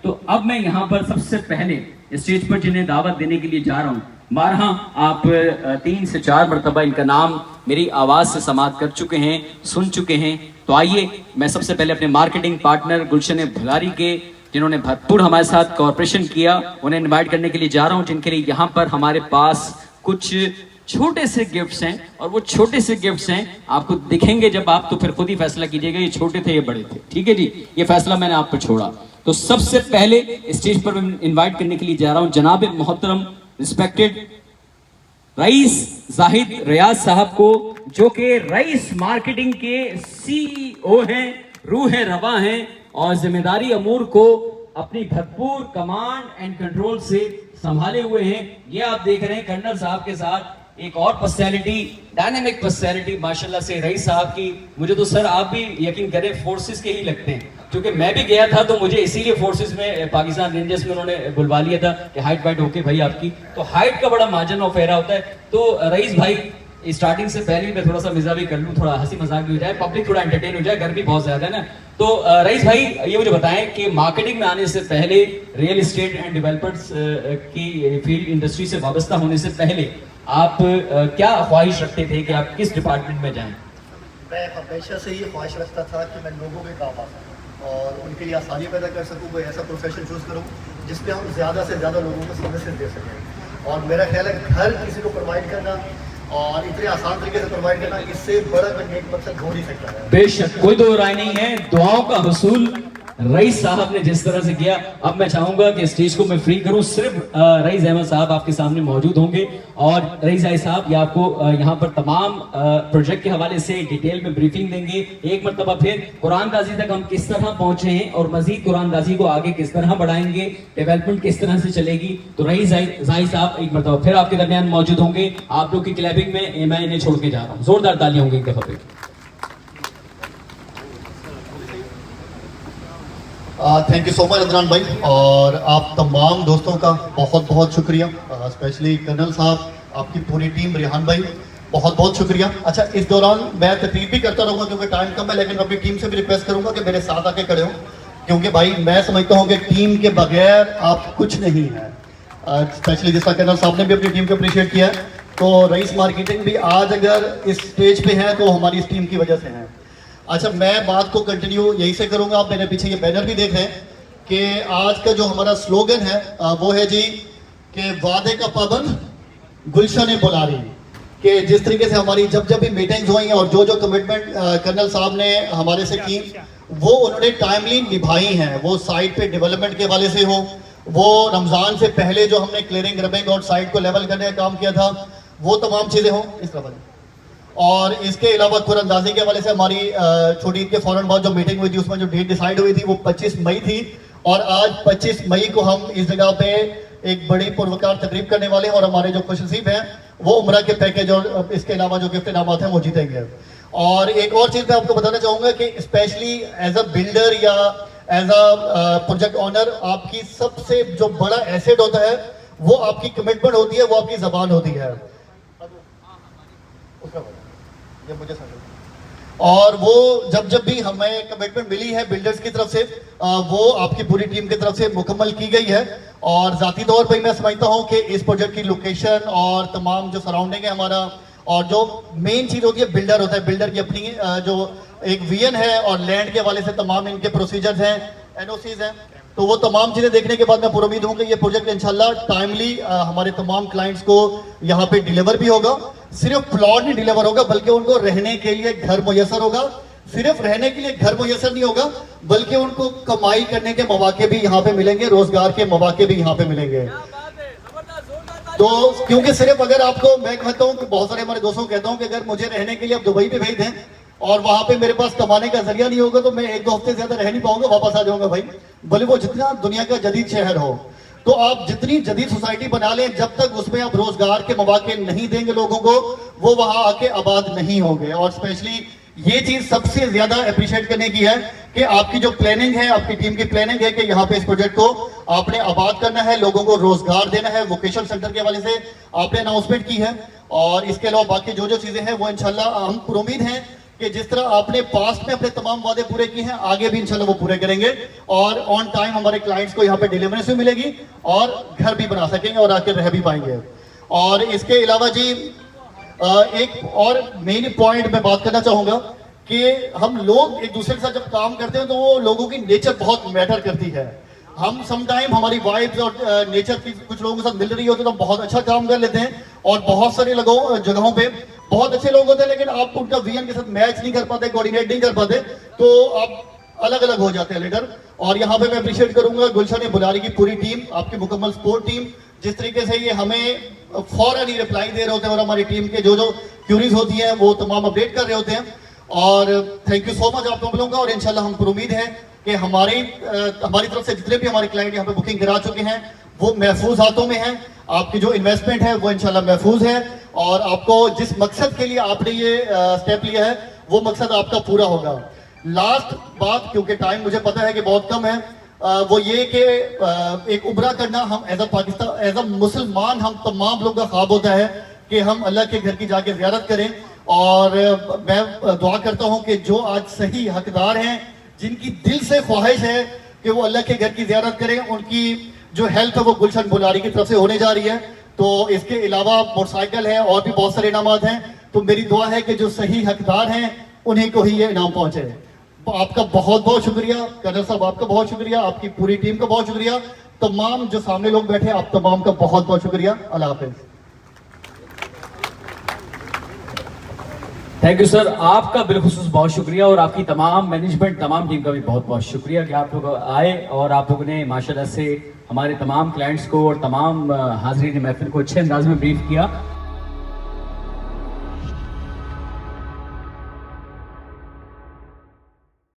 तो अब मैं यहाँ पर सबसे पहले स्टेज पर जिन्हें दावत देने के लिए जा रहा हूँ, बारहा आप 3 से 4 मरतबा इनका नाम मेरी आवाज़ से समाप्त कर चुके हैं, सुन चुके हैं। तो आइए मैं सबसे पहले अपने मार्केटिंग पार्टनर गुलशन भुलारी के, जिन्होंने भरपूर हमारे साथ कॉर्पोरेशन किया, उन्हें इनवाइट करने के लिए जा रहा हूँ, जिनके लिए यहाँ पर हमारे पास कुछ छोटे से गिफ्ट्स हैं। और वो छोटे से गिफ्ट्स हैं, आपको दिखेंगे जब आप, तो फिर खुद ही फैसला कीजिएगा ये छोटे थे ये बड़े थे। ठीक है जी, ये फैसला मैंने आप पर छोड़ा। तो सबसे पहले स्टेज पर मैं इनवाइट करने के लिए जा रहा हूँ जनाब मोहतरम रिस्पेक्टेड रईस जाहिद रियाज साहब को, जो कि रईस मार्केटिंग के CEO हैं, रूह रवा हैं और जिम्मेदारी अमूर को अपनी भरपूर कमांड एंड कंट्रोल से संभाले हुए हैं। ये आप देख रहे हैं कर्नल साहब के साथ एक और पर्सनैलिटी, डायनेमिक पर्सनैलिटी माशाल्लाह से रईस साहब की। मुझे तो सर आप भी यकीन करें फोर्सेस के ही लगते हैं, क्योंकि मैं भी गया था तो मुझे इसीलिए फोर्सेस में पाकिस्तान रेंजर्स में उन्होंने बुलवा लिया था कि हाइट वाइट ओके भाई आपकी, तो हाइट का बड़ा मार्जिन ऑफ एरर होता है। तो रईस भाई स्टार्टिंग से पहले मैं थोड़ा सा मिजा भी कर लूँ, थोड़ा हंसी मजाक भी हो जाए, पब्लिक थोड़ा एंटरटेन हो जाए, गर्मी बहुत ज्यादा है ना। तो रईस भाई ये मुझे बताएं कि मार्केटिंग में आने से पहले, रियल एस्टेट एंड डेवलपर्स की फील्ड इंडस्ट्री से वाबस्ता होने से पहले आप क्या ख्वाहिश रखते थे कि आप किस डिपार्टमेंट में जाएं? मैं हमेशा से ये ख्वाहिश रखता था कि मैं लोगों के काम आ सकूँ और उनके लिए आसानी पैदा कर सकूँ, कोई ऐसा प्रोफेशन चूज़ करूँ जिसपे हम ज़्यादा से ज़्यादा लोगों को सर्विसेज दे सकें। और मेरा ख्याल है हर किसी को प्रोवाइड करना और इतने आसान तरीके से प्रोवाइड करना, इससे बड़ा कोई एक मकसद हो नहीं सकता है। बेशक कोई दो राय नहीं है, दुआओं का हुसूल रईस साहब ने जिस तरह से किया। अब मैं चाहूंगा कि स्टेज को मैं फ्री करूं, सिर्फ रईस अहमद साहब आपके सामने मौजूद होंगे और रईस साहब ये आपको यहाँ पर तमाम प्रोजेक्ट के हवाले से डिटेल में ब्रीफिंग देंगे। एक मरतबा फिर कुरान गाजी तक हम किस तरह पहुंचे हैं और मजीद कुरान गाजी को आगे किस तरह बढ़ाएंगे, डेवलपमेंट किस तरह से चलेगी। तो रईस साहब एक मरतबा फिर आपके दरमियान मौजूद होंगे। आप लोग की क्लैपिंग में मैं इन्हें छोड़ के जा रहा हूँ, जोरदार तालियां होंगी एक दफा पे। Thank you so much Adnan भाई, और आप तमाम दोस्तों का बहुत बहुत शुक्रिया, स्पेशली कर्नल साहब, आपकी पूरी टीम, रिहान भाई बहुत बहुत शुक्रिया। अच्छा, इस दौरान मैं तकरीर भी करता रहूँगा क्योंकि टाइम कम है, लेकिन अपनी टीम से भी रिक्वेस्ट करूँगा कि मेरे साथ आके खड़े हो, क्योंकि भाई मैं समझता हूँ कि टीम के बगैर आप कुछ नहीं है। स्पेशली जिसका कर्नल साहब ने भी अपनी टीम को अप्रिशिएट किया है, तो रईस मार्केटिंग भी आज अगर इस स्टेज पे है तो हमारी इस टीम की वजह से है। अच्छा, मैं बात को कंटिन्यू यहीं से करूंगा। आप मेरे पीछे ये बैनर भी देख रहे हैं कि आज का जो हमारा स्लोगन है वो है जी कि वादे का पाबंद गुलशन बुलारी, कि जिस तरीके से हमारी जब जब भी मीटिंग्स हुई हैं और जो जो कमिटमेंट कर्नल साहब ने हमारे से की वो उन्होंने टाइमली निभाई हैं, वो साइट पे डेवलपमेंट के हवाले से हो, वो रमज़ान से पहले जो हमने क्लियरिंग रबिंग और साइट को लेवल करने का काम किया था, वो तमाम चीज़ें हों इस तरह। और इसके अलावा कुरानंदाजी के हवाले से हमारी छोटी ईद के फौरन बाद जो मीटिंग हुई थी उसमें जो डेट डिसाइड हुई थी वो 25 मई थी, और आज 25 मई को हम इस जगह पे एक बड़ी पुरवकार तकरीब करने वाले हैं और हमारे जो खुशनसीब हैं वो उम्रा के पैकेज और इसके अलावा जो गिफ्ट इनामात हैं वो जीतेंगे। और एक और चीज़ मैं आपको बताना चाहूँगा कि स्पेशली एज अ बिल्डर या एज अ प्रोजेक्ट ऑनर, आपकी सबसे जो बड़ा एसेट होता है वो आपकी कमिटमेंट होती है, वो आपकी जबान होती है। ये मुझे और वो जब जब भी हमें कमिटमेंट मिली है बिल्डर्स की तरफ से, वो आपकी पूरी टीम की तरफ से मुकम्मल की गई है। और ज़ाती तौर पर मैं समझता हूँ कि इस प्रोजेक्ट की लोकेशन और तमाम जो सराउंडिंग है हमारा, और जो मेन चीज़ होती है बिल्डर होता है, बिल्डर की अपनी जो एक विजन है और लैंड के हवाले से तमाम इनके प्रोसीजर्स हैं, NOCs हैं, तो वो तमाम चीज़ें देखने के बाद मैं पूरी उम्मीद हूँ कि ये प्रोजेक्ट इंशाल्लाह टाइमली हमारे तमाम क्लाइंट्स को यहाँ पे डिलीवर भी होगा। सिर्फ प्लॉट नहीं डिलीवर होगा बल्कि उनको रहने के लिए घर मुयसर होगा। सिर्फ रहने के लिए घर मुयसर नहीं होगा बल्कि उनको कमाई करने के मौके भी यहाँ पे मिलेंगे, रोजगार के मौके भी यहाँ पे मिलेंगे। तो क्योंकि सिर्फ अगर आपको, मैं कहता हूँ कि बहुत सारे हमारे दोस्तों को कहता हूँ कि अगर मुझे रहने के लिए आप दुबई पे भेज दें और वहां पे मेरे पास कमाने का जरिया नहीं होगा तो मैं 1-2 हफ्ते ज्यादा रह नहीं पाऊंगा, वापस आ जाऊंगा भाई, भले वो जितना दुनिया का जदीद शहर हो। तो आप जितनी जदीद सोसाइटी बना लें, जब तक उसमें आप रोजगार के मौके नहीं देंगे लोगों को, वो वहां आके आबाद नहीं होंगे। और स्पेशली ये चीज सबसे ज्यादा अप्रिशिएट करने की है कि आपकी जो प्लानिंग है, आपकी टीम की प्लानिंग है कि यहाँ पे इस प्रोजेक्ट को आपने आबाद करना है, लोगों को रोजगार देना है। वोकेशनल सेंटर के हवाले से आपने अनाउंसमेंट की है और इसके अलावा बाकी जो जो चीजें हैं वो इंशाल्लाह हम उम्मीद हैं कि जिस तरह आपने पास्ट में अपने तमाम वादे पूरे किए हैं, आगे भी इंशाल्लाह वो पूरे करेंगे और ऑन टाइम हमारे क्लाइंट्स को यहाँ पे डिलीवरेंस भी मिलेगी और घर भी बना सकेंगे और आके रह भी पाएंगे। और इसके अलावा जी एक और मेन पॉइंट मैं बात करना चाहूँगा कि हम लोग एक दूसरे के साथ जब काम करते हैं तो वो लोगों की नेचर बहुत मैटर करती है। हम समटाइम हमारी वाइब्स और नेचर की कुछ लोगों के साथ मिल रही होती है तो बहुत अच्छा काम कर लेते हैं और बहुत सारे जगहों पे बहुत अच्छे लोग होते हैं, लेकिन आप उनका विजन के साथ मैच नहीं कर पाते, कोऑर्डिनेट नहीं कर पाते, तो आप अलग अलग हो जाते हैं लीडर। और यहाँ पे मैं अप्रिशिएट करूंगा गुलशन बुलारी की पूरी टीम, आपकी मुकम्मल सपोर्ट टीम, जिस तरीके से ये हमें फौरन ही रिप्लाई दे रहे होते हैं और हमारी टीम के जो जो क्यूरीज होती हैं वो तमाम अपडेट कर रहे होते हैं। और थैंक यू सो मच आप लोगों का। और इंशाल्लाह हम पर उम्मीद है कि हमारी तरफ से जितने भी हमारे क्लाइंट यहाँ पे बुकिंग करा चुके हैं वो महफूज हाथों में है, आपकी जो इन्वेस्टमेंट है वो इंशाल्लाह महफूज है और आपको जिस मकसद के लिए आपने ये स्टेप लिया है वो मकसद आपका पूरा होगा। लास्ट बात, क्योंकि टाइम मुझे पता है कि बहुत कम है, वो ये कि एक उम्रा करना हम as a Pakistan, as a मुसलमान, हम तमाम लोगों का ख्वाब होता है कि हम अल्लाह के घर की जाके ज़ियारत करें। और मैं दुआ करता हूँ कि जो आज सही हकदार हैं, जिनकी दिल से ख्वाहिश है कि वो अल्लाह के घर की ज़ियारत करें, उनकी जो हेल्प है वो गुलशन बुलारी की तरफ से होने जा रही है। तो इसके अलावा मोटरसाइकिल है और भी बहुत सारे इनामात हैं। तो मेरी दुआ है कि जो सही हकदार हैं उन्हीं को ही ये इनाम पहुंचे। आपका बहुत बहुत शुक्रिया कर्नल साहब, आपका बहुत शुक्रिया, आपकी पूरी टीम का बहुत शुक्रिया, तमाम जो सामने लोग बैठे आप तमाम का बहुत बहुत शुक्रिया। अल्लाह हाफिज। थैंक यू सर, आपका बिलखुसूस बहुत शुक्रिया और आपकी तमाम मैनेजमेंट, तमाम टीम का भी बहुत बहुत शुक्रिया कि आप लोग आए और आप लोगों ने माशाल्लाह से हमारे तमाम क्लाइंट्स को और तमाम हाज़रीन महफिल को अच्छे अंदाज में ब्रीफ किया।